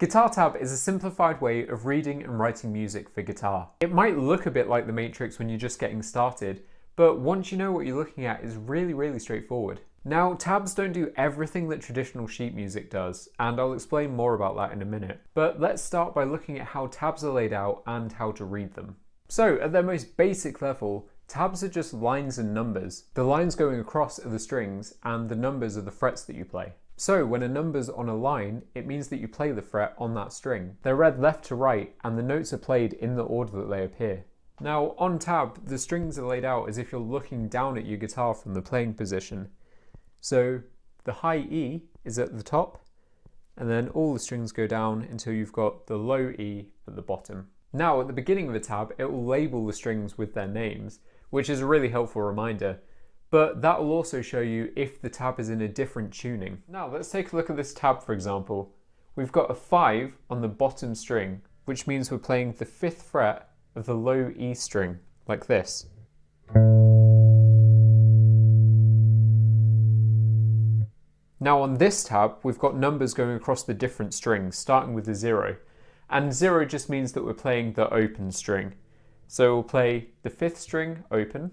Guitar tab is a simplified way of reading and writing music for guitar. It might look a bit like the Matrix when you're just getting started, but once you know what you're looking at, it's really straightforward. Now, tabs don't do everything that traditional sheet music does, and I'll explain more about that in a minute. But let's start by looking at how tabs are laid out and how to read them. So, at their most basic level, tabs are just lines and numbers. The lines going across are the strings, and the numbers are the frets that you play. So when a number's on a line, it means that you play the fret on that string. They're read left to right, and the notes are played in the order that they appear. Now, on tab, the strings are laid out as if you're looking down at your guitar from the playing position. So the high E is at the top, and then all the strings go down until you've got the low E at the bottom. Now, at the beginning of the tab, it will label the strings with their names, which is a really helpful reminder. But that will also show you if the tab is in a different tuning. Now let's take a look at this tab, for example. We've got a 5 on the bottom string, which means we're playing the 5th fret of the low E string, like this. Now on this tab, we've got numbers going across the different strings, starting with the 0. And 0 just means that we're playing the open string. So we'll play the 5th string open,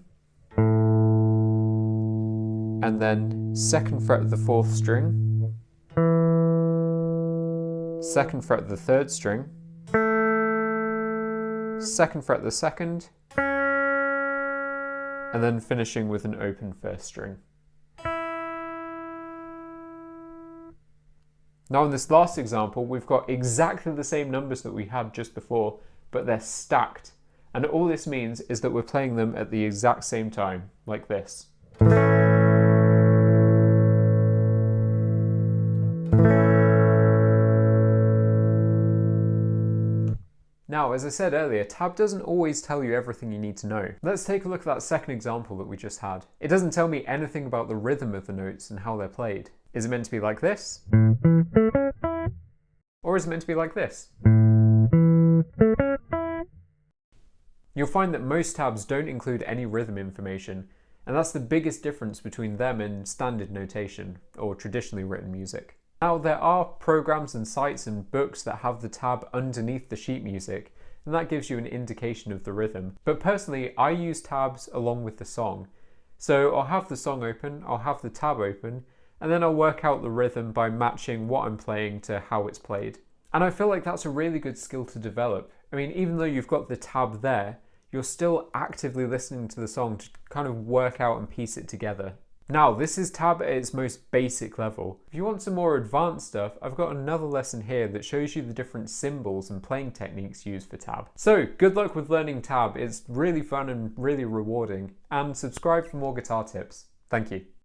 and then 2nd fret of the 4th string, 2nd fret of the 3rd string, 2nd fret of the 2nd, and then finishing with an open 1st string. Now in this last example, we've got exactly the same numbers that we had just before, but they're stacked. And all this means is that we're playing them at the exact same time, like this. Now, as I said earlier, tab doesn't always tell you everything you need to know. Let's take a look at that second example that we just had. It doesn't tell me anything about the rhythm of the notes and how they're played. Is it meant to be like this? Or is it meant to be like this? You'll find that most tabs don't include any rhythm information, and that's the biggest difference between them and standard notation, or traditionally written music. Now, there are programs and sites and books that have the tab underneath the sheet music, and that gives you an indication of the rhythm. But personally, I use tabs along with the song. So I'll have the song open, I'll have the tab open, and then I'll work out the rhythm by matching what I'm playing to how it's played. And I feel like that's a really good skill to develop. I mean, even though you've got the tab there, you're still actively listening to the song to kind of work out and piece it together. Now, this is tab at its most basic level. If you want some more advanced stuff, I've got another lesson here that shows you the different symbols and playing techniques used for tab. So, good luck with learning tab. It's really fun and really rewarding. And subscribe for more guitar tips. Thank you.